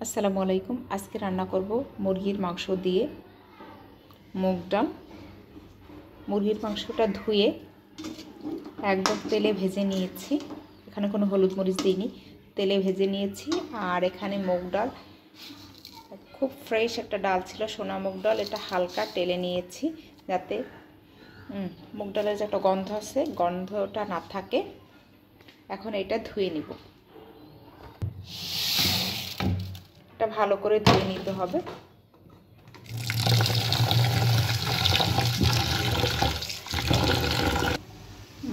আসসালামু আলাইকুম। আজকে রান্না করব মুরগির মাংস দিয়ে মুগ ডাল। মুরগির মাংসটা ধুয়ে একদম তেলে ভেজে নিয়েছি। এখানে কোনো হলুদ মরিচ দিইনি, তেলে ভেজে নিয়েছি। আর এখানে মুগ ডাল, খুব ফ্রেশ একটা ডাল ছিল, সোনা মুগ ডাল। এটা হালকা টেলে নিয়েছি যাতে মুগ ডালের যে একটা গন্ধ আছে, গন্ধটা না থাকে। এখন এটা ধুয়ে নিব। এটা ভালো করে ধুয়ে নিতে হবে।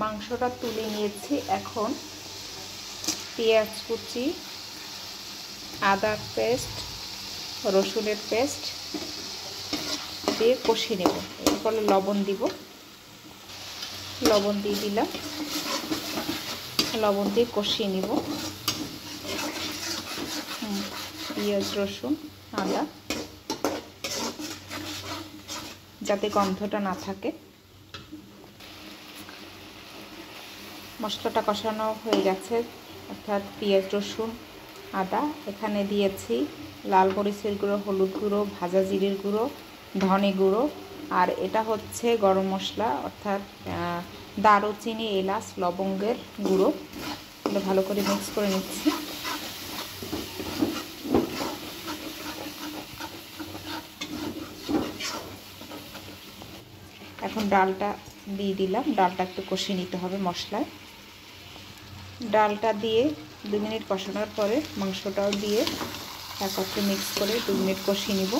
মাংসটা তুলে নিয়েছি। এখন পেঁয়াজ কুচি, আদা পেস্ট, রসুনের পেস্ট দিয়ে কষিয়ে নেব। এরপরে লবণ দিব, লবণ দিয়ে দিলাম, লবণ দিয়ে কষিয়ে নেব। পেঁয়াজ, রসুন, আদা, যাতে গন্ধটা না থাকে। মশলাটা কষানো হয়ে গেছে, অর্থাৎ পেঁয়াজ, রসুন, আদা। এখানে দিয়েছি লাল মরিচের গুঁড়ো, হলুদ গুঁড়ো, ভাজা জিরের গুঁড়ো, ধনে গুঁড়ো, আর এটা হচ্ছে গরম মশলা, অর্থাৎ দারুচিনি, এলাচ, লবঙ্গের গুঁড়ো। এটা ভালো করে মিক্স করে নিচ্ছি। এখন ডালটা দিয়ে দিলাম। ডালটা একটু কষিয়ে নিতে হবে মশলায়। ডালটা দিয়ে 2 মিনিট কষানোর পরে মাংসটাও দিয়ে একত্রে মিক্স করে 2 মিনিট কষিয়ে নিব।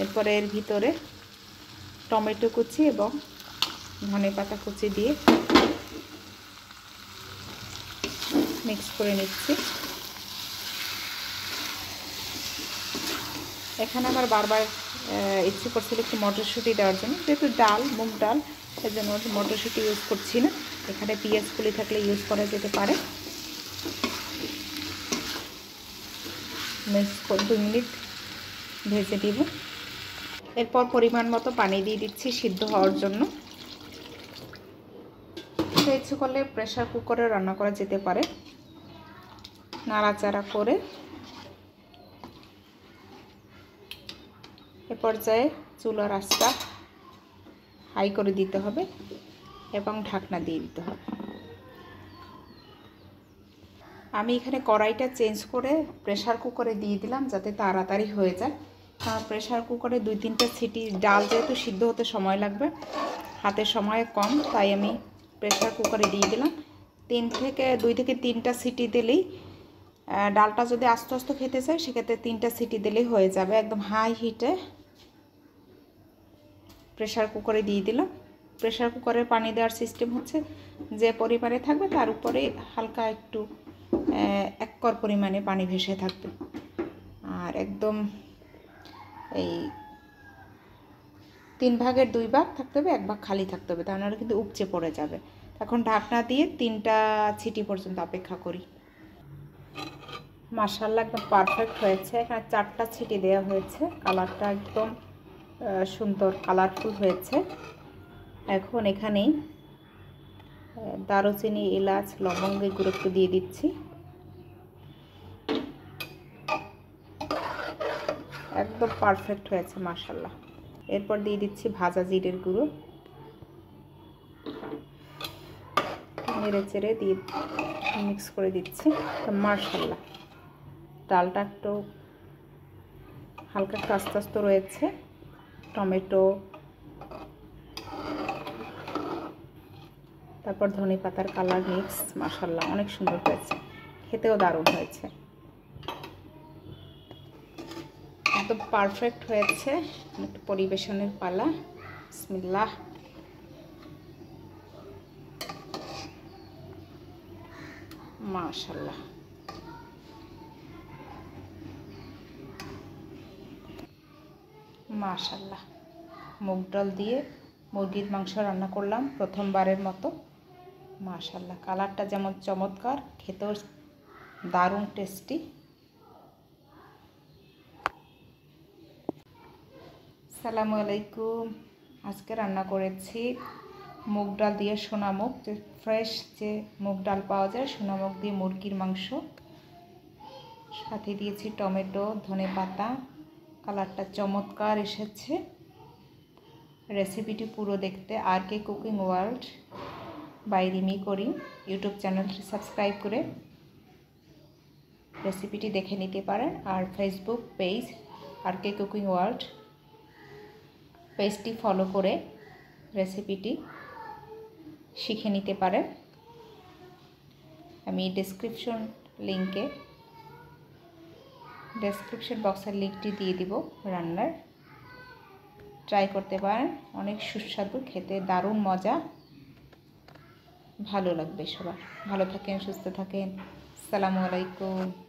এরপরে এর ভিতরে টমেটো কুচি এবং ধনেপাতা কুচি দিয়ে মিক্স করে নিচ্ছি। এখানে আমার বারবার ইচ্ছে করছিল একটু মটরশুঁটি দেওয়ার জন্য, যেহেতু ডাল, মুগ ডাল, এর জন্য মটরশুঁটি ইউজ করছি না। এখানে পেঁয়াজ কুলি থাকলে ইউজ করা যেতে পারে। মিক্স করে 2 মিনিট ভেজে দিব। এরপর পরিমাণ মতো পানি দিয়ে দিচ্ছি সিদ্ধ হওয়ার জন্য। ইচ্ছে করলে প্রেসার কুকারে রান্না করা যেতে পারে। নাড়াচাড়া করে এ পর্যায়ে চুলার আঁচটা হাই করে দিতে হবে এবং ঢাকনা দিয়ে দিতে হবে। আমি এখানে কড়াইটা চেঞ্জ করে প্রেসার কুকারে দিয়ে দিলাম যাতে তাড়াতাড়ি হয়ে যায়। কারণ প্রেসার কুকারে 2-3টা সিটি, ডাল যেহেতু সিদ্ধ হতে সময় লাগবে, হাতে সময় কম, তাই আমি প্রেসার কুকারে দিয়ে দিলাম। 2 থেকে 3টা সিটি দিলেই, ডালটা যদি আস্তে আস্তে খেতে চাই সেক্ষেত্রে 3টা সিটি দিলেই হয়ে যাবে। একদম হাই হিটে প্রেসার কুকারে দিয়ে দিলাম। প্রেসার কুকারের পানি দেওয়ার সিস্টেম হচ্ছে, যে পরিমাণে থাকবে তার উপরে হালকা একটু 1 কর পরিমাণে পানি ভেসে থাকবে। আর একদম এই 3 ভাগের 2 ভাগ থাকতে হবে, 1 ভাগ খালি থাকতে হবে, তা নাহলে কিন্তু উপচে পড়ে যাবে। এখন ঢাকনা দিয়ে 3টা সিটি পর্যন্ত অপেক্ষা করি। মাশাআল্লাহ, একদম পারফেক্ট হয়েছে। এখানে 4টা সিটি দেওয়া হয়েছে। কালারটা একদম সুন্দর কালারফুল হয়েছে। এখন এখানে দারুচিনি, এলাচ, লবঙ্গের গুঁড়ো একটু দিয়ে দিচ্ছি। একদম পারফেক্ট হয়েছে মাশাআল্লাহ। এরপর দিয়ে দিচ্ছি ভাজা জিরের গুঁড়ো। নেড়ে চেড়ে দিয়ে মিক্স করে দিচ্ছি। মাশাআল্লাহ, ডালটা একটু হালকা একটু আস্তে আস্তে রয়েছে। টমেটো, তারপর ধনে পাতার কালার মিক্স, মাশাআল্লাহ অনেক সুন্দর হয়েছে, খেতেও দারুণ হয়েছে, একদম পারফেক্ট হয়েছে। একটু পরিবেশনের পালা। বিসমিল্লাহ। মাশাআল্লাহ, মাশাআল্লাহ, মুগ ডাল দিয়ে মুরগির মাংস রান্না করলাম প্রথমবারের মতো। মাশাআল্লাহ, কালারটা যেমন চমৎকার, খেতেও দারুণ টেস্টি। আসসালামু আলাইকুম। আজকে রান্না করেছি মুগ ডাল দিয়ে সোনা মুগ, যে ফ্রেশ যে মুগ ডাল পাওয়া যায়, সোনা মুগ দিয়ে মুরগির মাংস। সাথে দিয়েছি টমেটো, ধনেপাতা। কালারটা চমৎকার এসেছে। রেসিপিটি পুরো দেখতে RK cooking world by Rimi Karim YouTube চ্যানেলটি সাবস্ক্রাইব করে রেসিপিটি দেখে নিতে পারেন। আর Facebook page RK cooking world পেজটি ফলো করে রেসিপিটি শিখে নিতে পারেন। আমি ডেসক্রিপশন বক্সের লিঙ্কটি দিয়ে দিব রান্নার। ট্রাই করতে পারেন, অনেক সুস্বাদু, খেতে দারুণ মজা, ভালো লাগবে সবার। ভালো থাকেন, সুস্থ থাকেন। আসসালামু আলাইকুম।